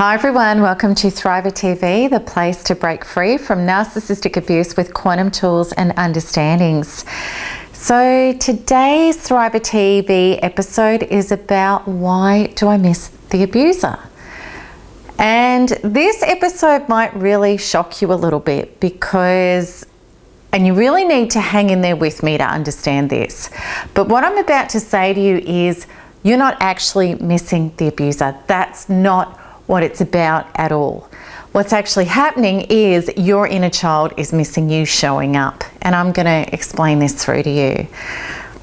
Hi everyone, welcome to Thriver TV, the place to break free from narcissistic abuse with quantum tools and understandings. So today's Thriver TV episode is about why do I miss the abuser? And this episode might really shock you a little bit because, and you really need to hang in there with me to understand this, but what I'm about to say to you is you're not actually missing the abuser. That's not what it's about at all. What's actually happening is your inner child is missing you showing up, and I'm going to explain this through to you.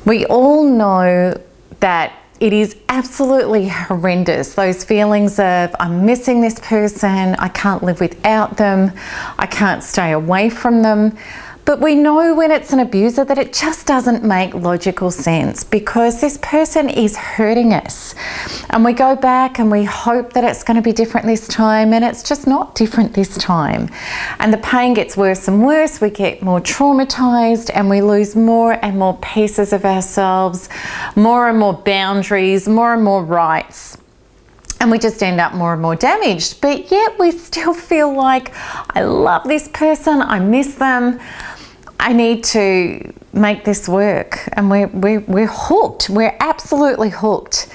We all know that it is absolutely horrendous, those feelings of I'm missing this person, I can't live without them, I can't stay away from them. But we know when it's an abuser that it just doesn't make logical sense because this person is hurting us. And we go back and we hope that it's going to be different this time, and it's just not different this time. And the pain gets worse and worse, we get more traumatized, and we lose more and more pieces of ourselves, more and more boundaries, more and more rights. And we just end up more and more damaged. But yet we still feel like, I love this person, I miss them, I need to make this work. And we're hooked. We're absolutely hooked.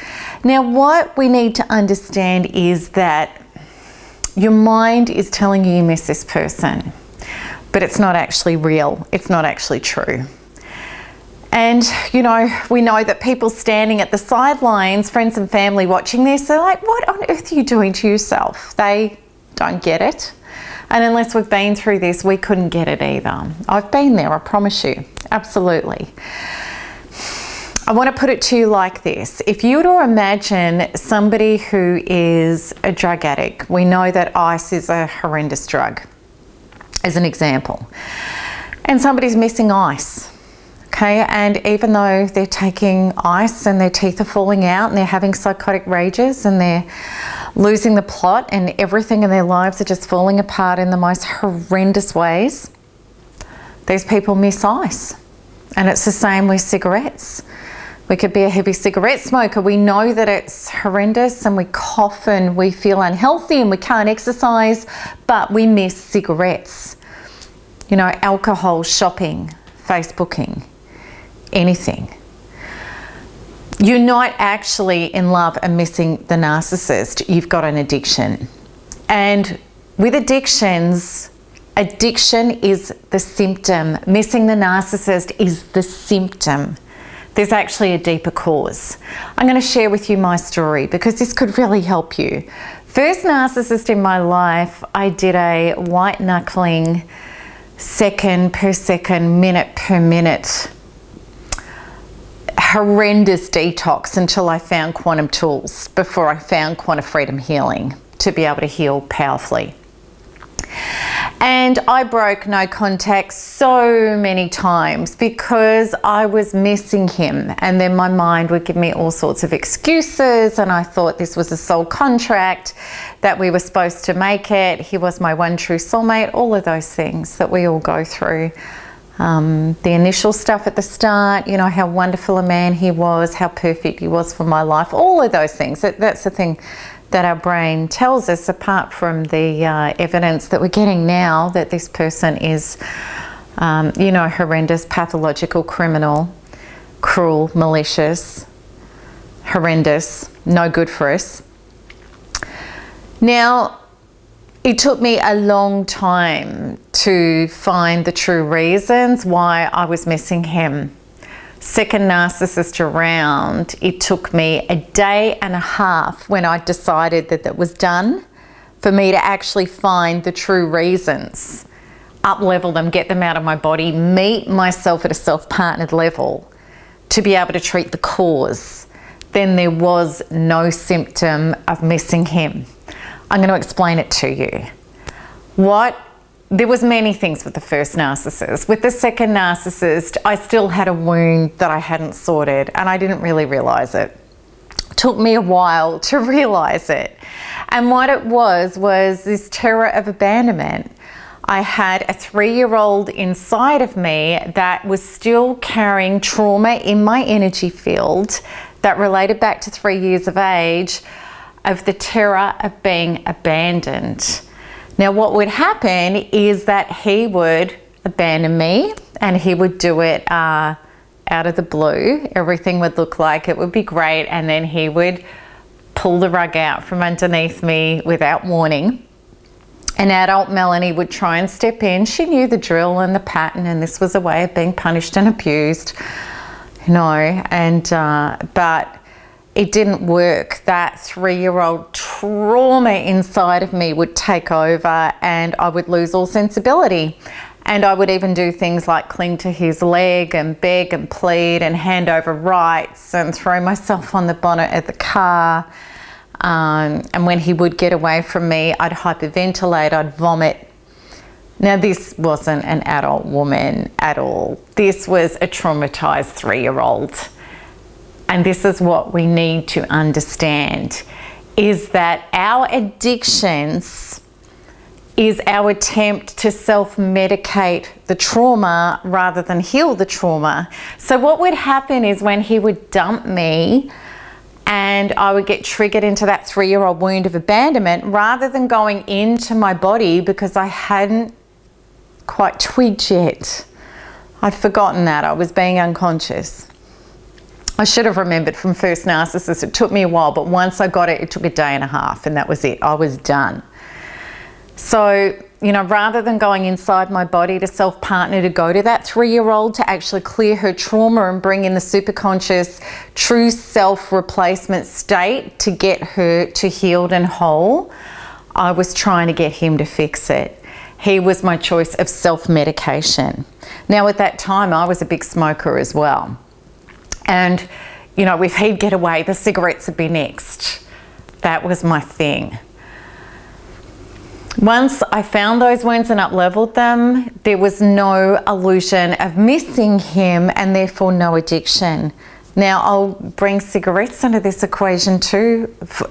Now, what we need to understand is that your mind is telling you you miss this person, but it's not actually real. It's not actually true. And, you know, we know that people standing at the sidelines, friends and family watching this, they're like, what on earth are you doing to yourself? They don't get it. And unless we've been through this, we couldn't get it either. I've been there, I promise you. Absolutely. I want to put it to you like this. If you were to imagine somebody who is a drug addict, we know that ice is a horrendous drug, as an example. And somebody's missing ice. Okay, and even though they're taking ice and their teeth are falling out and they're having psychotic rages and they're losing the plot and everything in their lives are just falling apart in the most horrendous ways, these people miss ice. And it's the same with cigarettes. We could be a heavy cigarette smoker. We know that it's horrendous and we cough and we feel unhealthy and we can't exercise, but we miss cigarettes. You know, alcohol, shopping, Facebooking. Anything. You're not actually in love and missing the narcissist. You've got an addiction. And with addictions, addiction is the symptom. Missing the narcissist is the symptom. There's actually a deeper cause. I'm going to share with you my story because this could really help you. First narcissist in my life, I did a white knuckling, second per second, minute per minute, horrendous detox until I found quantum tools, before I found quantum freedom healing to be able to heal powerfully. And I broke no contact so many times because I was missing him, and then my mind would give me all sorts of excuses, and I thought this was a soul contract, that we were supposed to make it, he was my one true soulmate, all of those things that we all go through. The initial stuff at the start, you know, how wonderful a man he was, how perfect he was for my life, all of those things. That's the thing that our brain tells us, apart from the evidence that we're getting now that this person is, you know, horrendous, pathological, criminal, cruel, malicious, horrendous, no good for us. Now, it took me a long time to find the true reasons why I was missing him. Second narcissist around, it took me a day and a half when I decided that that was done for me to actually find the true reasons, up-level them, get them out of my body, meet myself at a self-partnered level to be able to treat the cause. Then there was no symptom of missing him. I'm going to explain it to you. There was many things with the first narcissist. With the second narcissist, I still had a wound that I hadn't sorted, and I didn't really realize it. It took me a while to realize it. And what it was this terror of abandonment. I had a 3-year-old inside of me that was still carrying trauma in my energy field that related back to 3 years of age, of the terror of being abandoned. Now, what would happen is that he would abandon me, and he would do it out of the blue. Everything would look like it would be great, and then he would pull the rug out from underneath me without warning. And adult Melanie would try and step in. She knew the drill and the pattern, and this was a way of being punished and abused, but it didn't work. That 3-year-old trauma inside of me would take over, and I would lose all sensibility. And I would even do things like cling to his leg and beg and plead and hand over rights and throw myself on the bonnet of the car. And when he would get away from me, I'd hyperventilate, I'd vomit. Now, this wasn't an adult woman at all. This was a traumatized 3-year-old. And this is what we need to understand, is that our addictions is our attempt to self-medicate the trauma rather than heal the trauma. So what would happen is when he would dump me and I would get triggered into that 3-year-old wound of abandonment, rather than going into my body because I hadn't quite twigged yet. I'd forgotten that. I was being unconscious. I should have remembered from first Narcissist. It took me a while, but once I got it, it took a day and a half, and that was it. I was done. So, rather than going inside my body to self-partner, to go to that 3-year-old, to actually clear her trauma and bring in the superconscious, true self-replacement state to get her to healed and whole, I was trying to get him to fix it. He was my choice of self-medication. Now, at that time, I was a big smoker as well. And, if he'd get away, the cigarettes would be next. That was my thing. Once I found those wounds and up-leveled them, there was no illusion of missing him, and therefore no addiction. Now, I'll bring cigarettes into this equation too for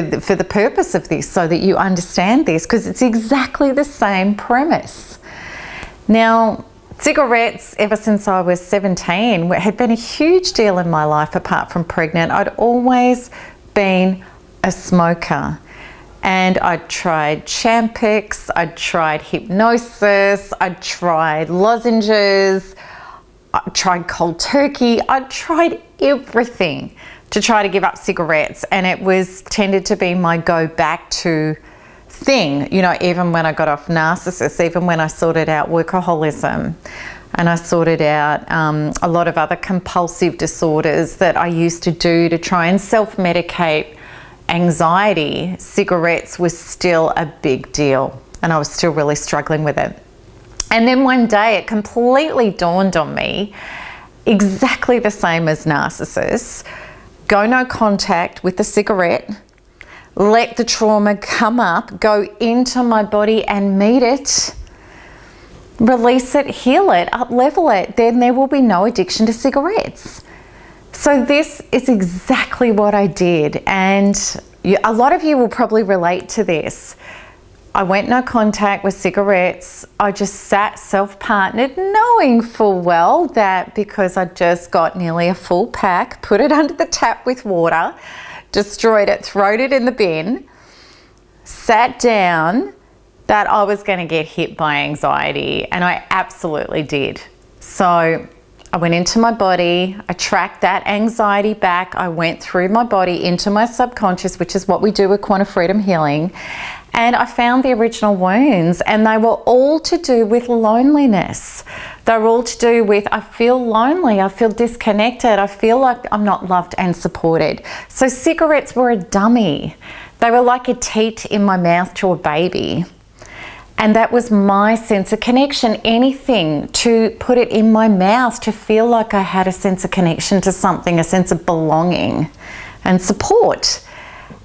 the purpose of this, so that you understand this, because it's exactly the same premise. Now, cigarettes, ever since I was 17, had been a huge deal in my life apart from pregnant. I'd always been a smoker. And I'd tried Champix, I'd tried hypnosis, I'd tried lozenges, I tried cold turkey, I'd tried everything to try to give up cigarettes, and it was tended to be my go back to thing, even when I got off Narcissist, even when I sorted out workaholism, and I sorted out a lot of other compulsive disorders that I used to do to try and self-medicate anxiety. Cigarettes was still a big deal, and I was still really struggling with it. And then one day it completely dawned on me, exactly the same as Narcissists: go no contact with the cigarette, let the trauma come up, go into my body and meet it, release it, heal it, up-level it, then there will be no addiction to cigarettes. So this is exactly what I did, and a lot of you will probably relate to this. I went no contact with cigarettes. I just sat self-partnered, knowing full well that because I just got nearly a full pack, put it under the tap with water, destroyed it, throwed it in the bin, sat down, that I was going to get hit by anxiety, and I absolutely did. So I went into my body, I tracked that anxiety back, I went through my body into my subconscious, which is what we do with Quantum Freedom Healing, and I found the original wounds, and they were all to do with loneliness. They were all to do with, I feel lonely, I feel disconnected, I feel like I'm not loved and supported. So cigarettes were a dummy. They were like a teat in my mouth to a baby. And that was my sense of connection, anything to put it in my mouth, to feel like I had a sense of connection to something, a sense of belonging and support.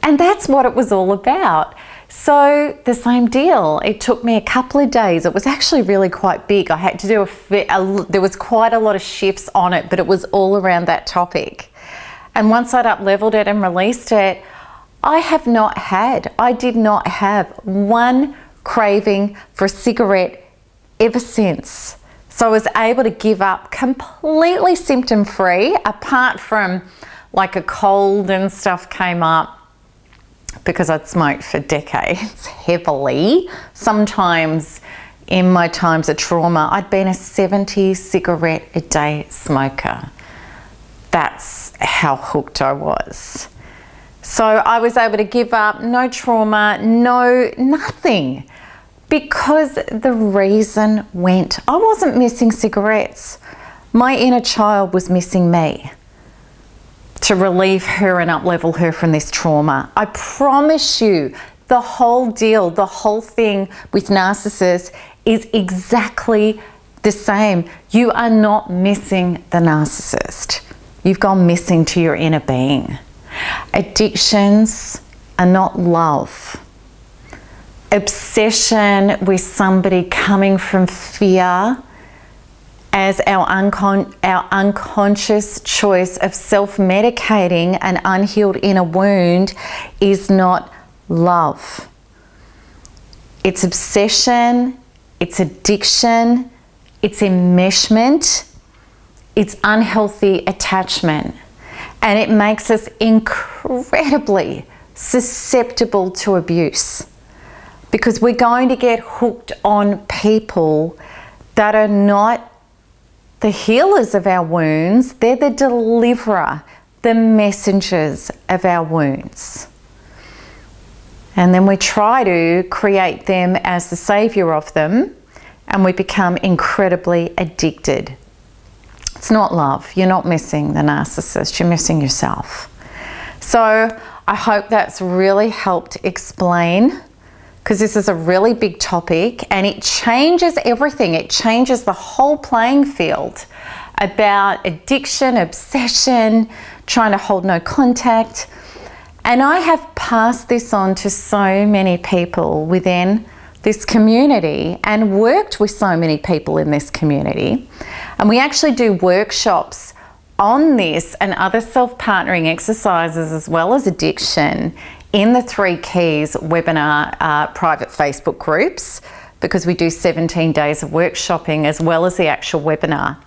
And that's what it was all about. So the same deal, it took me a couple of days. It was actually really quite big. I had to do there was quite a lot of shifts on it, but it was all around that topic. And once I'd up-leveled it and released it, I did not have one craving for a cigarette ever since. So I was able to give up completely symptom free, apart from like a cold and stuff came up. because I'd smoked for decades heavily. Sometimes in my times of trauma, I'd been a 70 cigarette a day smoker. That's how hooked I was. So I was able to give up, no trauma, nothing, because the reason went, I wasn't missing cigarettes. My inner child was missing me to relieve her and up-level her from this trauma. I promise you, the whole deal, the whole thing with narcissists is exactly the same. You are not missing the narcissist. You've gone missing to your inner being. Addictions are not love. Obsession with somebody coming from fear as our unconscious choice of self-medicating an unhealed inner wound is not love. It's obsession, it's addiction, it's enmeshment, it's unhealthy attachment. And it makes us incredibly susceptible to abuse, because we're going to get hooked on people that are not the healers of our wounds. They're the deliverer, the messengers of our wounds. And then we try to create them as the savior of them, and we become incredibly addicted. It's not love. You're not missing the narcissist. You're missing yourself. So I hope that's really helped explain, because this is a really big topic and it changes everything. It changes the whole playing field about addiction, obsession, trying to hold no contact. And I have passed this on to so many people within this community and worked with so many people in this community. And we actually do workshops on this and other self-partnering exercises, as well as addiction, in the 3 Keys webinar private Facebook groups, because we do 17 days of workshopping as well as the actual webinar.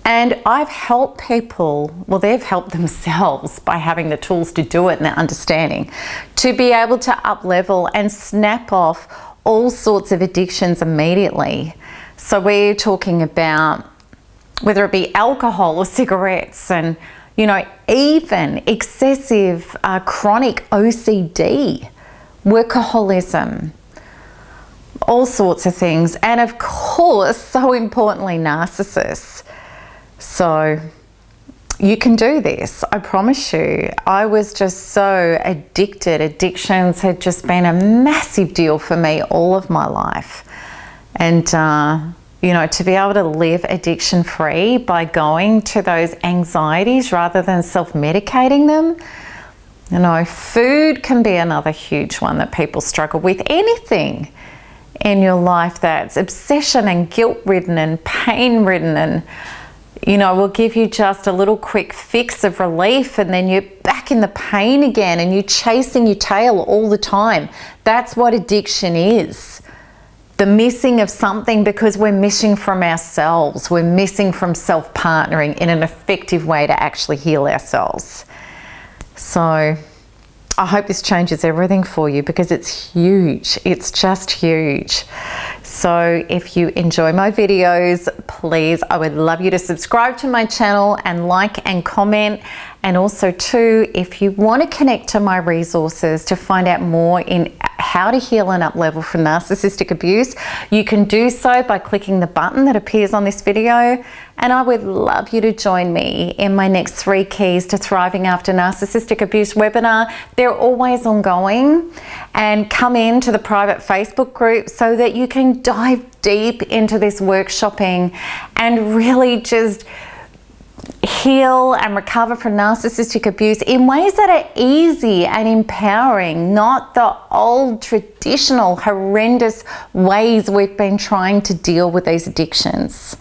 And I've helped people, well, they've helped themselves by having the tools to do it and their understanding, to be able to up-level and snap off all sorts of addictions immediately. So we're talking about whether it be alcohol or cigarettes, and, you know, even excessive chronic OCD, workaholism, all sorts of things. And of course, so importantly, narcissists. So you can do this, I promise you. I was just so addicted. Addictions had just been a massive deal for me all of my life. And, you know, to be able to live addiction free by going to those anxieties rather than self-medicating them. You know, food can be another huge one that people struggle with. Anything in your life that's obsession and guilt-ridden and pain-ridden, and, you know, will give you just a little quick fix of relief, and then you're back in the pain again and you're chasing your tail all the time. That's what addiction is. The missing of something, because we're missing from ourselves. We're missing from self-partnering in an effective way to actually heal ourselves. So I hope this changes everything for you, because it's huge. It's just huge. So if you enjoy my videos, please, I would love you to subscribe to my channel and like and comment. And also too, if you want to connect to my resources to find out more in how to heal and up-level from narcissistic abuse, you can do so by clicking the button that appears on this video. And I would love you to join me in my next 3 Keys to Thriving After Narcissistic Abuse webinar. They're always ongoing. And come into the private Facebook group so that you can dive deep into this workshopping and really just heal and recover from narcissistic abuse in ways that are easy and empowering, not the old traditional horrendous ways we've been trying to deal with these addictions.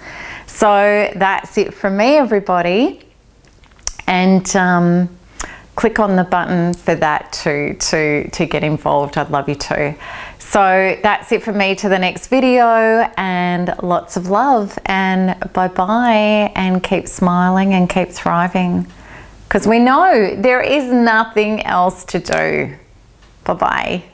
So that's it from me, everybody. And click on the button for that to get involved. I'd love you to. So that's it from me to the next video, and lots of love, and bye-bye, and keep smiling and keep thriving. because we know there is nothing else to do. Bye-bye.